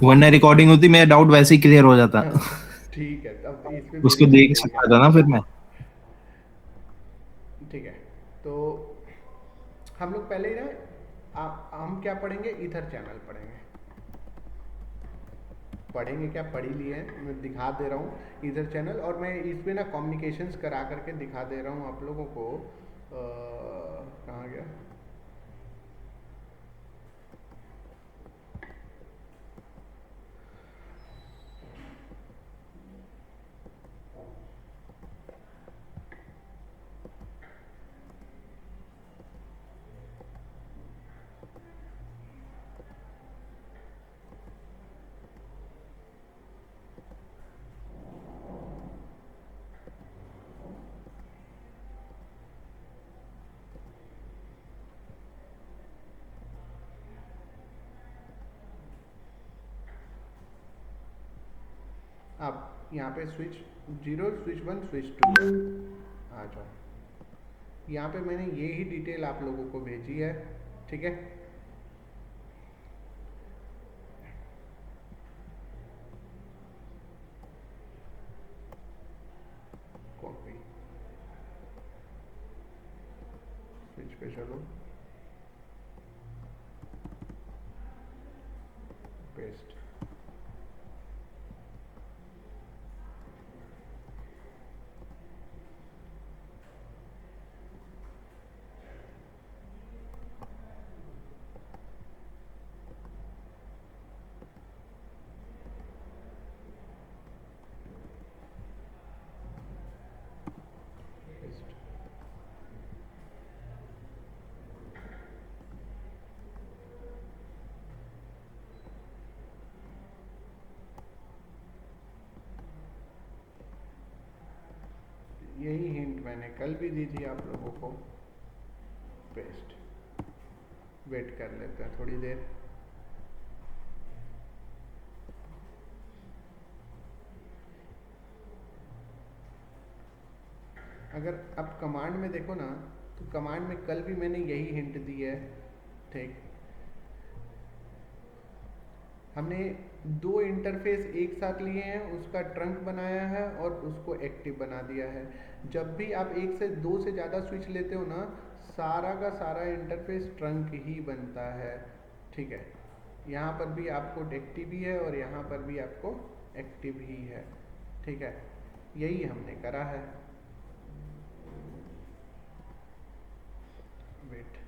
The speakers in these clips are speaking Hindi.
वरना रिकॉर्डिंग होती, मेरा डाउट वैसे ही क्लियर हो जाता। हाँ, ठीक है, अब इसमें उसको मेरी देख गलती नहीं है। सकता था ना फिर मैं। ठीक है, तो हम लोग पहले ही ना हम क्या पढ़ेंगे, इधर चैनल पढ़ेंगे। पढ़ेंगे क्या, पढ़ ही लिए हैं, मैं दिखा दे रहा हूँ इधर चैनल, और मैं इस पे ना कम्युनिकेशंस करा करके दिखा दे रहा हूँ आप लोगों को। कहाँ गया? आप यहाँ पे switch zero, switch one, switch two है। आ जाओ, यहाँ पे मैंने ये ही डिटेल आप लोगों को भेजी है। ठीक है, कॉपी, स्विच पे चलो, पेस्ट। पेस्ट। यही हिंट मैंने कल भी दी थी आप लोगों को। पेस्ट। वेट कर लेते हैं थोड़ी देर। अगर आप कमांड में देखो ना, तो कमांड में कल भी मैंने यही हिंट दी है। ठीक, हमने दो इंटरफेस एक साथ लिए हैं, उसका ट्रंक बनाया है और उसको एक्टिव बना दिया है। जब भी आप एक से दो से ज़्यादा स्विच लेते हो ना, सारा का सारा इंटरफेस ट्रंक ही बनता है। ठीक है, यहाँ पर भी आपको एक्टिव ही है और यहाँ पर भी आपको एक्टिव ही है। ठीक है, यही हमने करा है। Wait,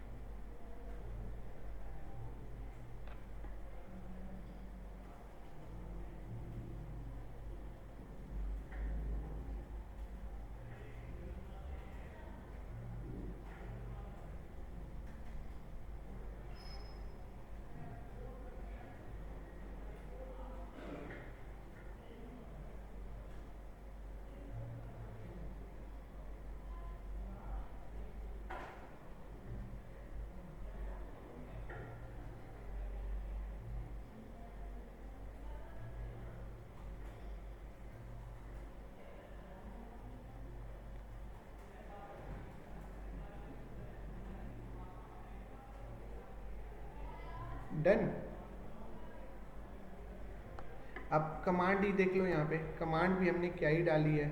done. अब कमांड ही देख लो, यहाँ पे कमांड भी हमने क्या ही डाली है।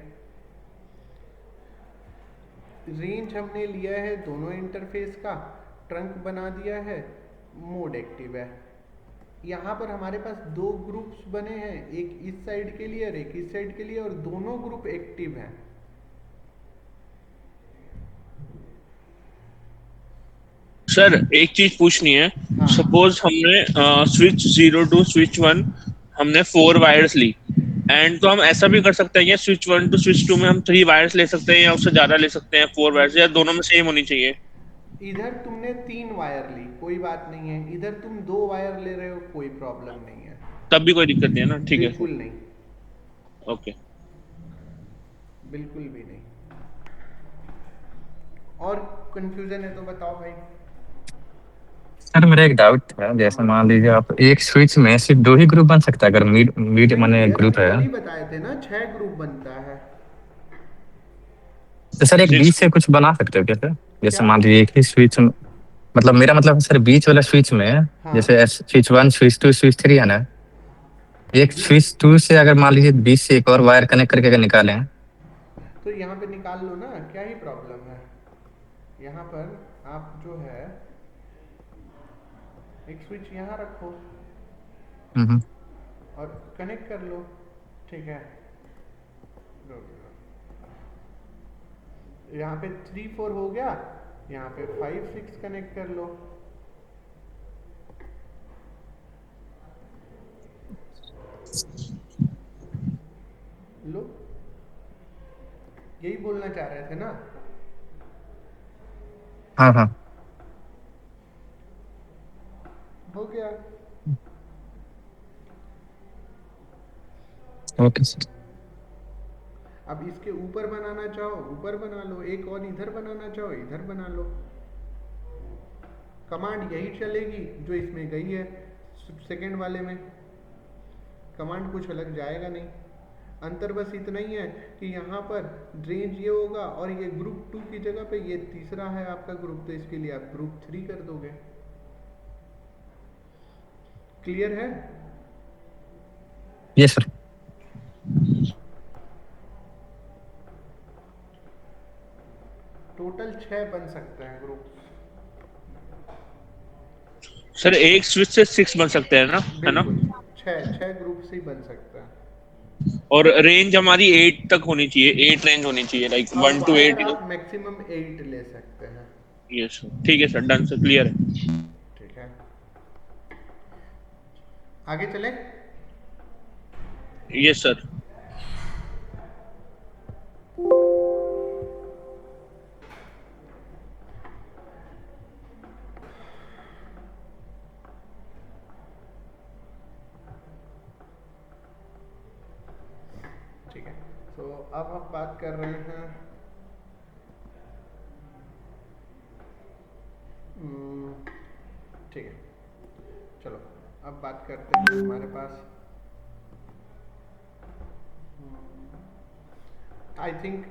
रेंज हमने लिया है दोनों इंटरफेस का, ट्रंक बना दिया है, मोड एक्टिव है। यहाँ पर हमारे पास दो ग्रुप्स बने हैं, एक इस साइड के लिए और एक इस साइड के लिए, और दोनों ग्रुप एक्टिव हैं। सर एक चीज पूछनी है। हाँ सपोज हमने स्विच 0 टू स्विच 1 हमने 4 वायर्स ली, एंड तो हम ऐसा भी कर सकते हैं कि स्विच 1 टू स्विच 2 में हम 3 वायर्स ले सकते हैं या उससे ज्यादा ले सकते हैं, 4 वायर्स, या दोनों में सेम होनी चाहिए? इधर तुमने 3 वायर ली, कोई बात नहीं है। इधर तुम 2 वायर ले रहे हो, कोई प्रॉब्लम नहीं है। तब भी कोई दिक्कत नहीं है ना? ठीक है सर। बिल्कुल नहीं, ओके। बिल्कुल भी नहीं। और कंफ्यूजन है तो बताओ भाई। सर मेरा एक डाउट था, जैसे मान लीजिए आप एक स्विच में सिर्फ दो ही ग्रुप बन सकता है, अगर मीड मीड नहीं माने भैया, ग्रुप अभी है। कल ही बताए थे ना, 6 ग्रुप बनता है। तो सर एक सिक्स। बीच से कुछ बना सकते हो क्या सर? जैसे क्या? मान लीजिए एक ही स्विच मतलब मेरा मतलब है सर बीच वाला स्विच में, हाँ, जैसे स्विच 1 स्विच 2 स्विच 3 है ना, एक स्विच 2 से अगर मान लीजिए 20 से एक और वायर कनेक्ट करके अगर निकालें, तो यहाँ पे निकाल लो ना, क्या ही प्रॉब्लम है। यहाँ पर आप जो है एक स्विच यहाँ रखो हम्म, और कनेक्ट कर लो, ठीक है। यहाँ पे 3 4 हो गया, यहाँ पे 5 6 कनेक्ट कर लो। लो, यही बोलना चाह रहे थे ना। हाँ हाँ हो गया। Okay sir. अब इसके ऊपर बनाना चाहो ऊपर बना लो, एक और इधर बनाना चाहो इधर बना लो। कमांड यही चलेगी जो इसमें गई है सेकंड वाले में, कमांड कुछ अलग जाएगा नहीं। अंतर बस इतना ही है कि यहाँ पर रेंज ये होगा और ये ग्रुप 2 की जगह पे ये तीसरा है आपका ग्रुप, तो इसके लिए आप ग्रुप 3 कर दोगे। क्लियर है? ये सर। टोटल 6 बन सकते हैं ग्रुप। सर एक स्विच से 6 बन सकते हैं ना, है ना? बिल्कुल, 6 ग्रुप से ही बन सकता है। और रेंज हमारी 8 तक होनी चाहिए, 8 रेंज होनी चाहिए, लाइक 1 to 8। आप मैक्सिमम 8 ले सकते हैं। यस ठीक है सर, डन सर, क्लियर है। ठीक है, आगे चले। Yes sir. ठीक है, तो अब हम बात कर रहे हैं ठीक है, चलो अब बात करते हैं हमारे पास आई थिंक,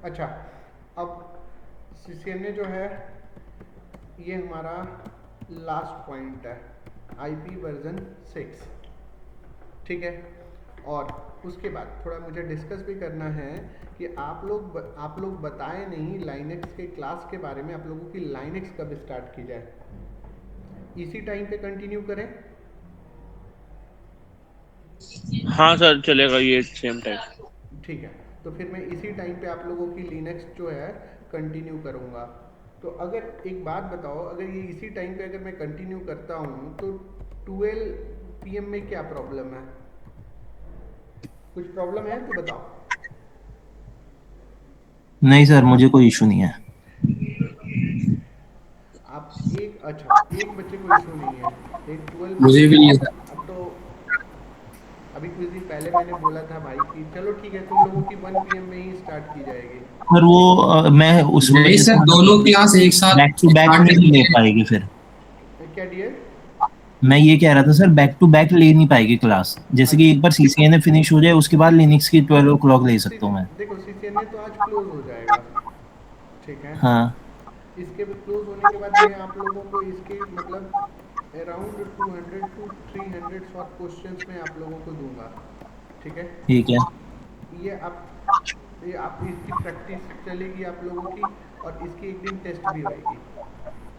अच्छा अब CCNA जो है ये हमारा लास्ट पॉइंट है, IP वर्जन 6, ठीक है। और उसके बाद थोड़ा मुझे डिस्कस भी करना है कि आप लोग बताएं नहीं लाइनेक्स के क्लास के बारे में, आप लोगों की लाइनेक्स कब स्टार्ट की जाए, इसी टाइम पे कंटिन्यू करें। हाँ सर चलेगा, ये सेम टाइम। ठीक है, तो फिर मैं इसी टाइम पे आप लोगों की लिनक्स जो है कंटिन्यू करूँगा। तो अगर एक बात बताओ, अगर ये इसी टाइम पे अगर मैं कंटिन्यू करता हूँ तो 12 PM में क्या प्रॉब्लम है? कुछ प्रॉब्लम है तो बताओ। नहीं सर, मुझे कोई इशू नहीं है। आप एक बच्चे को इशू नहीं है, एक 12 मुझे भी नहीं है सर। अब तो अभी कुछ दिन पहले मैंने बोला था भाई कि चलो ठीक है तुम लोगों की 1 PM में ही स्टार्ट की जाएगी। सर वो मैं उस नहीं सर, दोनों क्लास एक साथ बैक टू बैक start नहीं ले करेंगे। पाएगी फिर। क्या डियर? मैं ये कह रहा था सर, बैक टू बैक ले नहीं पाएगी क्लास, जैसे कि एक बार CCNA फिनिश हो जाए उसके बाद लिनक्स की 12 o'clock ले सकता हूँ मैं। देखो CCNA तो आज क्लोज हो जाएगा, ठीक है। हाँ इसके क्लोज होने के बाद मैं आप लोगों को इसके मतलब अराउंड 200 to 300 शॉर्ट क्वेश्चंस में आप लोगों को दूंगा, ठीक है। ठीक है। ये आप इसकी प्रैक्टिस चलेगी आप लोगों की, और इसकी एक दिन टेस्ट भी होएगी,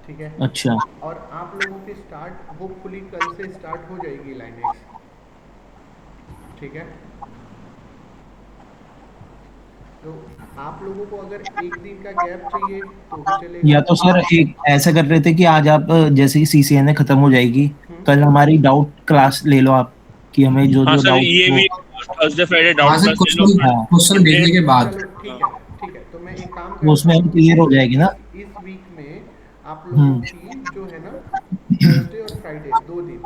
ठीक है। अच्छा और आप लोगों की स्टार्ट होपफुली कल से स्टार्ट हो जाएगी लाइनेक्स, ठीक है। तो आप लोगों को अगर एक दिन का गैप चाहिए तो भी चलेगा। या तो सर एक ऐसा कर रहे थे कि आज आप जैसे कि CCNA खत्म हो जाएगी, कल हमारी डाउट क्लास ले लो आप, कि हमें जो हाँ जो सर, डाउट ये भी थर्सडे फ्राइडे हाँ डाउट सर, क्लास ले लो। हाँ। क्वेश्चन देखने के बाद चलो ठीक है, तो मैं एक काम तो करता उसमें हूँ, क्लियर हो जाएगी ना। इस वीक में आप लोगों की जो है ना थर्सडे और फ्राइडे 2 दिन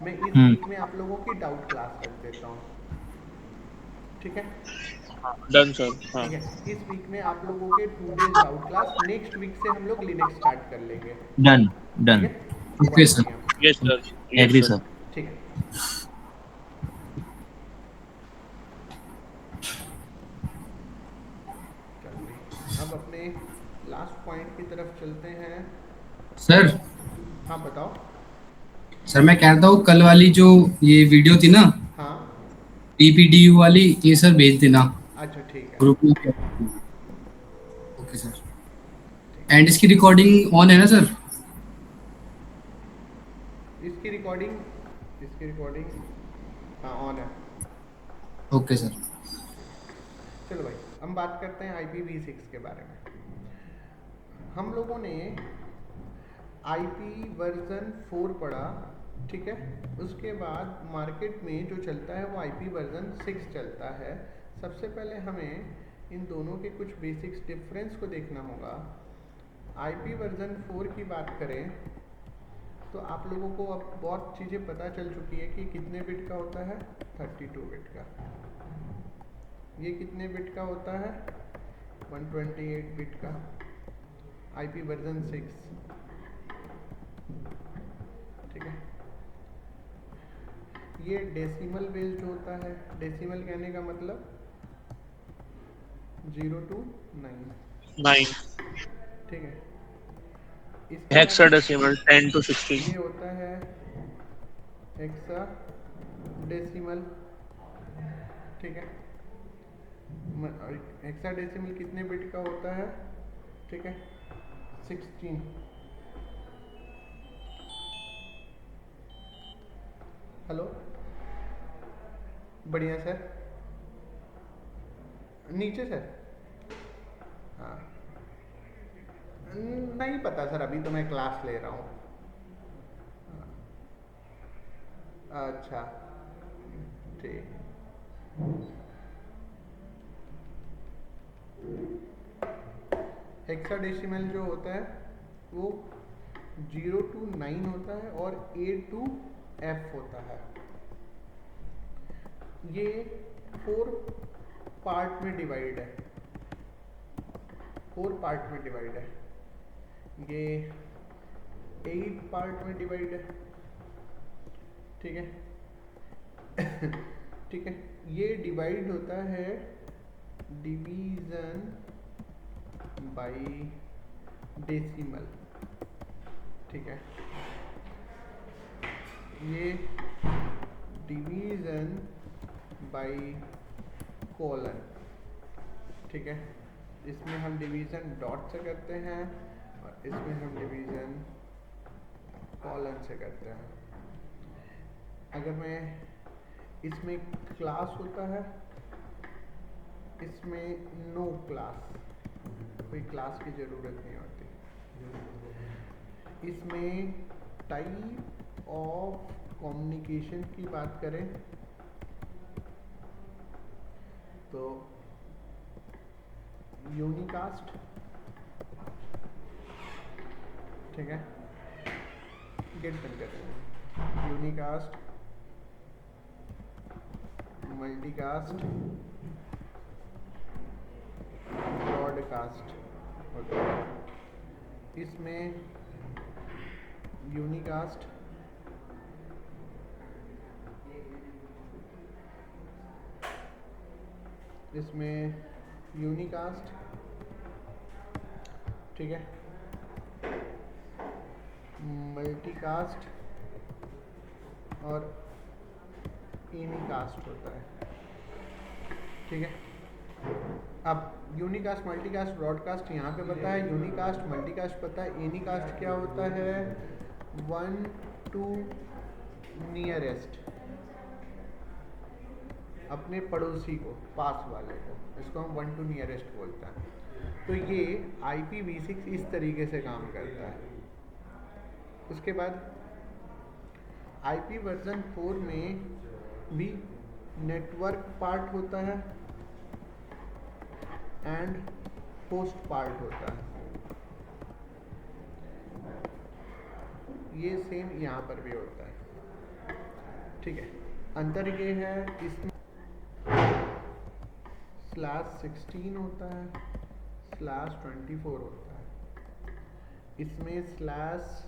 मैं इस वीक में आप लोगों की डाउट क्लास रख देता हूँ, ठीक है। Done sir. हाँ ठीक है, इस वीक में आप लोगों के 2 days doubt class, next week से हम लोग लिनक्स स्टार्ट कर लेंगे, डन ठीक डन। है। Okay sir. 1 PM, yes sir, agree yes sir. Sir. ठीक है। चलिए अब अपने लास्ट पॉइंट की तरफ चलते हैं। सर हाँ बताओ। सर मैं कह रहा हूँ कल वाली जो ये वीडियो थी ना, हाँ पीपीटीयू वाली ये सर भेज देना अच्छा ठीक है। ग्रुप में। Okay sir. एंड इसकी रिकॉर्डिंग ऑन है ना सर? इसकी रिकॉर्डिंग हाँ ऑन है। Okay sir. चलो भाई हम बात करते हैं IPv6 के बारे में। हम लोगों ने IP वर्जन 4 पढ़ा, ठीक है। उसके बाद मार्केट में जो चलता है वो IP वर्जन 6 चलता है। सबसे पहले हमें इन दोनों के कुछ बेसिक्स डिफरेंस को देखना होगा। IP वर्जन 4 की बात करें तो आप लोगों को अब बहुत चीज़ें पता चल चुकी है कि कितने बिट का होता है, 32 बिट का। ये कितने बिट का होता है, 128 बिट का। IP वर्जन 6, ठीक है। ये डेसिमल बेस्ड होता है। डेसिमल कहने का मतलब 0 to 9, 9 ठीक है। इसके बाद हेक्साडेसिमल 10 to 16। ये होता है हेक्सा डेसिमल, ठीक है। हेक्सा डेसिमल कितने बिट का होता है, ठीक है, 16। हेलो, बढ़िया सर, नीचे सर। हाँ नहीं पता सर, अभी तो मैं क्लास ले रहा हूँ। अच्छा ठीक। हेक्साडेसिमल जो होता है वो 0 to 9 होता है और A to F होता है। ये 4 पार्ट में डिवाइड है, 4 पार्ट में डिवाइड है। ये 8 पार्ट में डिवाइड है, ठीक है। ठीक है, ये डिवाइड होता है डिवीजन बाय डेसिमल, ठीक है। ये डिवीजन बाय कॉलन, ठीक है। इसमें हम डिवीजन डॉट से करते हैं और इसमें हम डिवीजन कॉलन से करते हैं। अगर मैं इसमें क्लास होता है, इसमें नो क्लास, कोई क्लास की ज़रूरत नहीं होती। इसमें टाइप ऑफ कम्युनिकेशन की बात करें तो यूनिकास्ट, ठीक है। गेट बंद करते हैं। यूनिकास्ट, मल्टीकास्ट, ब्रॉडकास्ट होता है। इसमें यूनिकास्ट, इसमें यूनिकास्ट, ठीक है, मल्टीकास्ट और यूनिकास्ट होता है, ठीक है। अब यूनिकास्ट, मल्टीकास्ट, ब्रॉडकास्ट यहाँ पे पता है, यूनिकास्ट, मल्टीकास्ट पता है। यूनिकास्ट क्या होता है, 1 to नियरेस्ट, अपने पड़ोसी को, पास वाले को, इसको हम 1 to नियरेस्ट बोलते हैं। तो ये IPv6 इस तरीके से काम करता है। उसके बाद IP वर्जन 4 में भी नेटवर्क पार्ट होता है एंड होस्ट पार्ट होता है। ये सेम यहाँ पर भी होता है, ठीक है। अंतर ये है, इसमें /16 होता है, /24 होता है। इसमें /8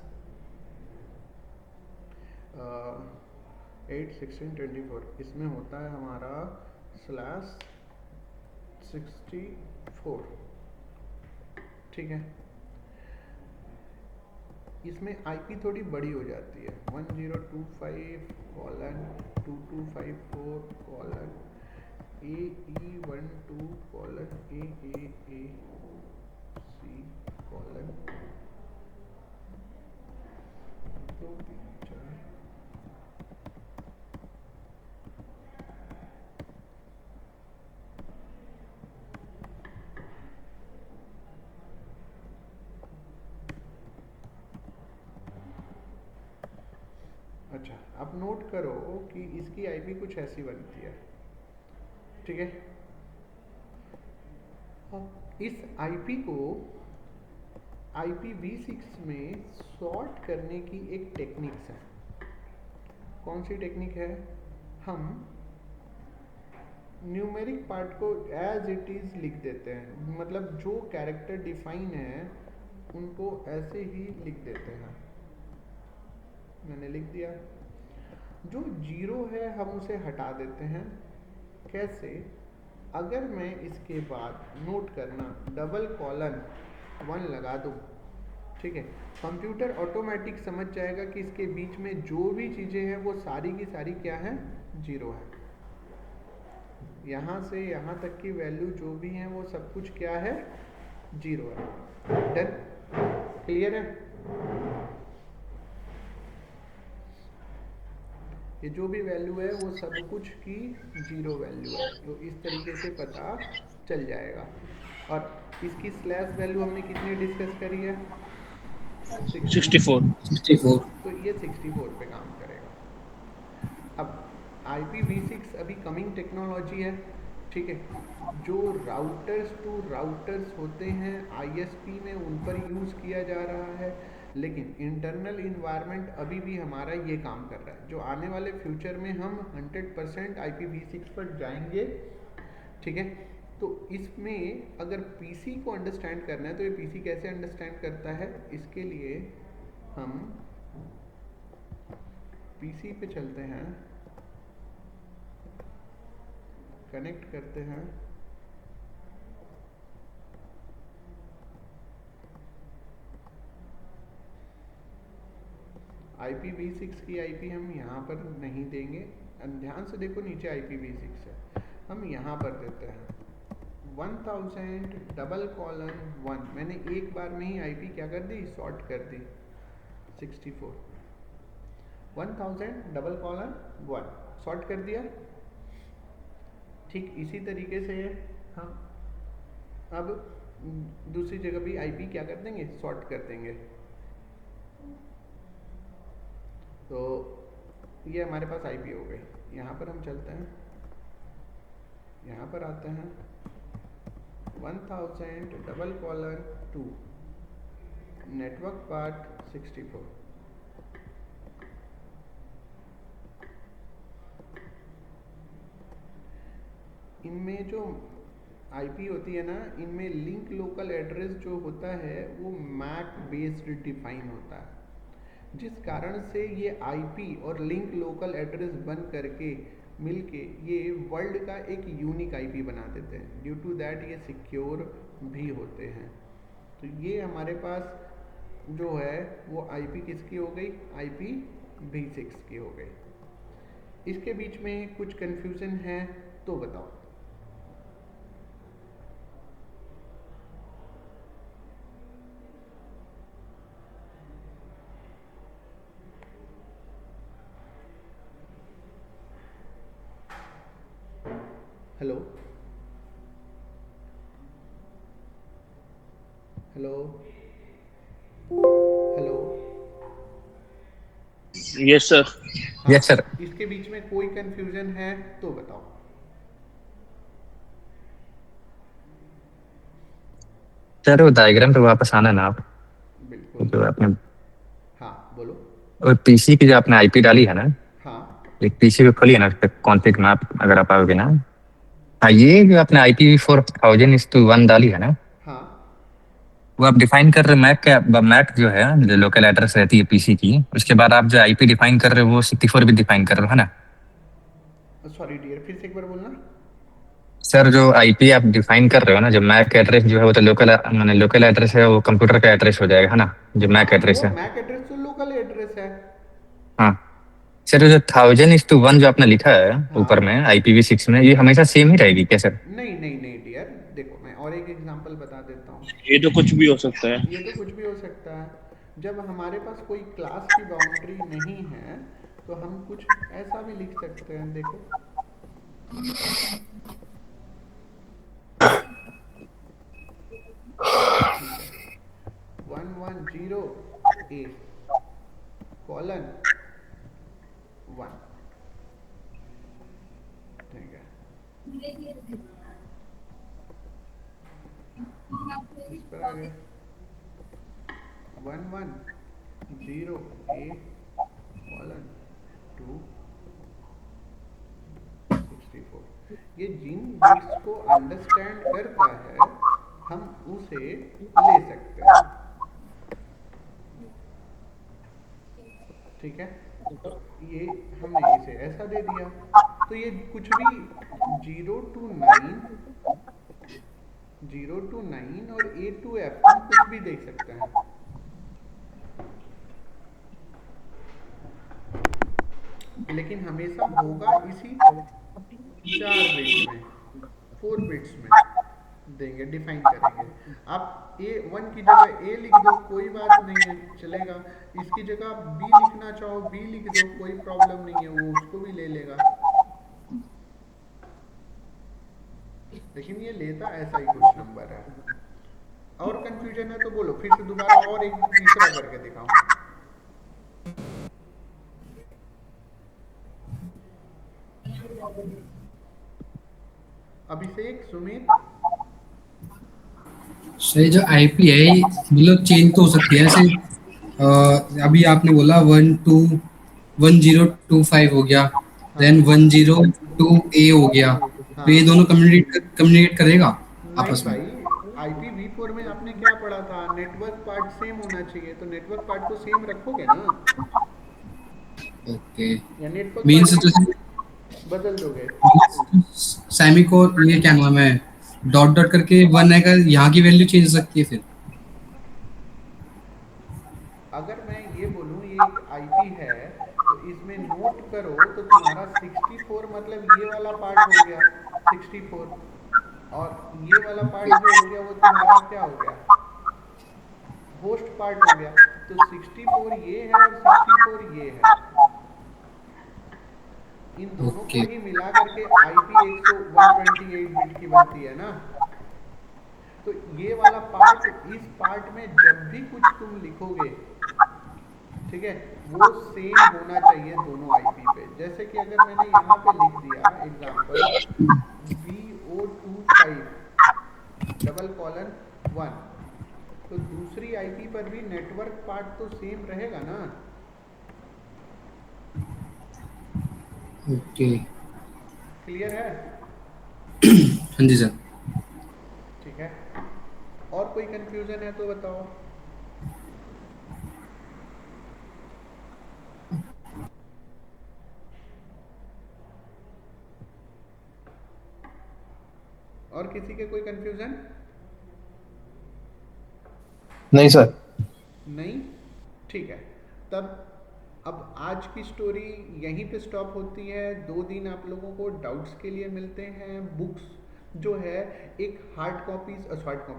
16 24, इसमें होता है हमारा /64, ठीक है। इसमें IP थोड़ी बड़ी हो जाती है, 1025:2 2254 colon AE12 colon AAA C colon 2 3 4। अच्छा, अब नोट करो कि इसकी आईपी कुछ ऐसी बनती है, ठीक है। इस आईपी को IPv6 में सॉर्ट करने की एक टेक्निक्स है। कौन सी टेक्निक है? हम न्यूमेरिक पार्ट को एज इट इज लिख देते हैं, मतलब जो कैरेक्टर डिफाइन है उनको ऐसे ही लिख देते हैं। मैंने लिख दिया। जो जीरो है हम उसे हटा देते हैं। कैसे? अगर मैं इसके बाद नोट करना डबल कॉलन 1 लगा दूं, ठीक है, कंप्यूटर ऑटोमेटिक समझ जाएगा कि इसके बीच में जो भी चीज़ें हैं वो सारी की सारी क्या है? जीरो है। यहाँ से यहाँ तक की वैल्यू जो भी है वो सब कुछ क्या है? जीरो है। डन? क्लियर है? ये जो भी वैल्यू है वो सब कुछ की जीरो वैल्यू है, तो इस तरीके से पता चल जाएगा। और इसकी स्लैश वैल्यू हमने कितनी डिस्कस करी है? 64। 64। तो ये 64 पे काम करेगा। अब IPv6 अभी कमिंग टेक्नोलॉजी है, ठीक है। जो राउटर्स टू राउटर्स होते हैं ISP में उन पर यूज़ किया जा रहा है, लेकिन इंटरनल इन्वायरमेंट अभी भी हमारा ये काम कर रहा है। जो आने वाले फ्यूचर में हम 100% IPv6 पर जाएंगे, ठीक है। तो इसमें अगर PC को अंडरस्टैंड करना है तो ये PC कैसे अंडरस्टैंड करता है, इसके लिए हम PC पे चलते हैं, कनेक्ट करते हैं। IPv6 की IP हम यहाँ पर नहीं देंगे, ध्यान से देखो नीचे IPv6 है, हम यहाँ पर देते हैं 1000 डबल कॉलन 1। मैंने एक बार में ही IP क्या कर दी? सॉर्ट कर दी। 64 1000 डबल कॉलन 1 सॉर्ट कर दिया। ठीक इसी तरीके से हम अब दूसरी जगह भी IP क्या कर देंगे? सॉर्ट कर देंगे। तो ये हमारे पास IP हो गई। यहाँ पर हम चलते हैं, यहाँ पर आते हैं 1000 डबल कॉलन 2 नेटवर्क पार्ट 64। इनमें जो IP होती है ना, इनमें लिंक लोकल एड्रेस जो होता है वो मैक बेस्ड डिफाइन होता है, जिस कारण से ये IP और लिंक लोकल एड्रेस बन करके मिलके ये वर्ल्ड का एक यूनिक IP बना देते हैं। ड्यू टू दैट ये सिक्योर भी होते हैं। तो ये हमारे पास जो है वो IP किसकी हो गई? IPv6 की हो गई। इसके बीच में कुछ कंफ्यूजन है तो बताओ। Hello hello hello. Yes sir. Yes sir. इसके बीच में कोई कंफ्यूजन है तो बताओ। सर वो डायग्राम पे वापस आना ना आप, बिल्कुल। जो आपने हाँ बोलो। और पीसी की जो आपने आईपी डाली है ना, हाँ एक पीसी पे खोलिए ना, कॉन्फ़िग मैप अगर आप आओगे ना। हाँ, ये जो आपने IPv4 1000:1 डाली है ना, हाँ वो आप डिफाइन कर रहे हो मैक जो है, जो लोकल एड्रेस रहती है पीसी की, उसके बाद आप जो आईपी डिफाइन कर रहे हो वो 64 भी डिफाइन कर रहे हो, है ना? सॉरी डियर, फिर से एक बार बोलना। सर जो आईपी आप डिफाइन कर रहे हो ना, जो मैक एड्रेस जो है वो तो लोकल एड्रेस है, वो कंप्यूटर का एड्रेस हो जाएगा, है ना? जो मैक एड्रेस वो है। मैक एड्रेस तो लोकल एड्रेस है। हाँ, सर जो 1000:1 जो आपने लिखा है हाँ। ऊपर में IPv6 में, ये हमेशा सेम ही रहेगी क्या सर? नहीं नहीं नहीं डियर, देखो मैं और एक एग्जांपल बता देता हूँ। ये तो कुछ भी हो सकता है। ये तो कुछ भी हो सकता है। जब हमारे पास कोई क्लास की बाउंड्री नहीं है तो हम कुछ ऐसा भी लिख सकते हैं, देखो। ठीक है, 110 A कॉलन 1, ठीक है। इस पर आ गए 110 A कॉलन 264। ये जिन बिट्स को अंडरस्टैंड करता है हम उसे ले सकते हैं, ठीक है। तो ये हमने इसे ऐसा दे दिया, तो ये कुछ भी 0 to 9 और A to F हम कुछ भी देख सकते हैं। लेकिन हमेशा होगा इसी 4 बिट्स में, 4 बिट्स में देंगे, डिफाइन करेंगे। आप A1 की जगह A लिख दो, कोई बात नहीं है, चलेगा। इसकी जगह B लिखना चाहो B लिख दो, कोई प्रॉब्लम नहीं है, वो उसको भी ले लेगा। लेकिन ये लेता ऐसा ही कुछ नंबर है। और कंफ्यूजन है तो बोलो, फिर से दोबारा और एक तीसरा करके दिखाऊं। अभिषेक, सुमित, सर जो आईपी है मतलब चेंज तो हो सकती है ऐसे। अभी आपने बोला 1025 हो गया, देन 102A हो गया, तो ये दोनों कम्युनिकेट करेगा आपस नहीं में? भाई, IPv4 में आपने क्या पढ़ा था, नेटवर्क पार्ट सेम होना चाहिए, तो नेटवर्क पार्ट को सेम रखोगे ना, ओके, या नेटवर्क मीन्स पार्ट जैसे बदल दोगे। सेमी को ये क्या नाम है, डॉट डॉट करके 1 आएगा, यहाँ की वैल्यू चेंज हो सकती है फिर? अगर मैं ये बोलूँ ये एक IP है तो इसमें नोट करो, तो तुम्हारा 64 मतलब ये वाला पार्ट हो गया 64, और ये वाला पार्ट जो हो गया वो तुम्हारा क्या हो गया, होस्ट पार्ट हो गया। तो 64 ये है और 64 ये है, इन दोनों को ही मिला करके IP 128 बिट की बनती है ना। तो ये वाला पार्ट, इस पार्ट में जब भी कुछ तुम लिखोगे, ठीक है, वो सेम होना चाहिए दोनों IP पे। जैसे कि अगर मैंने यहाँ पे लिख दिया एग्जाम्पल VO25:1, तो दूसरी IP पर भी नेटवर्क पार्ट तो सेम रहेगा ना। ओके, क्लियर है? हाँ जी सर। ठीक है, और कोई कंफ्यूजन है तो बताओ। और किसी के कोई कंफ्यूजन? नहीं सर। नहीं, ठीक है। तब अब आज की स्टोरी यहीं पे स्टॉप होती है। 2 दिन आप लोगों को डाउट्स के लिए मिलते हैं। बुक्स जो है एक हार्ड कॉपी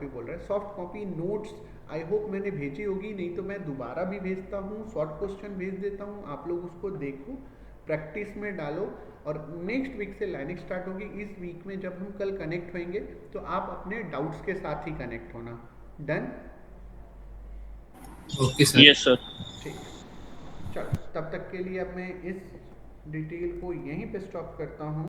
बोल रहा है, soft copy notes I hope मैंने भेजी होगी, नहीं तो मैं दोबारा भी भेजता हूँ, शॉर्ट क्वेश्चन भेज देता हूँ, आप लोग उसको देखो, प्रैक्टिस में डालो। और नेक्स्ट वीक से लर्निंग स्टार्ट होगी। इस वीक में जब हम कल कनेक्ट होंगे तो आप अपने डाउट्स के साथ ही कनेक्ट होना। Done? Okay sir. Yes sir. ठीक है, चलो तब तक के लिए अब मैं इस डिटेल को यहीं पे स्टॉप करता हूँ।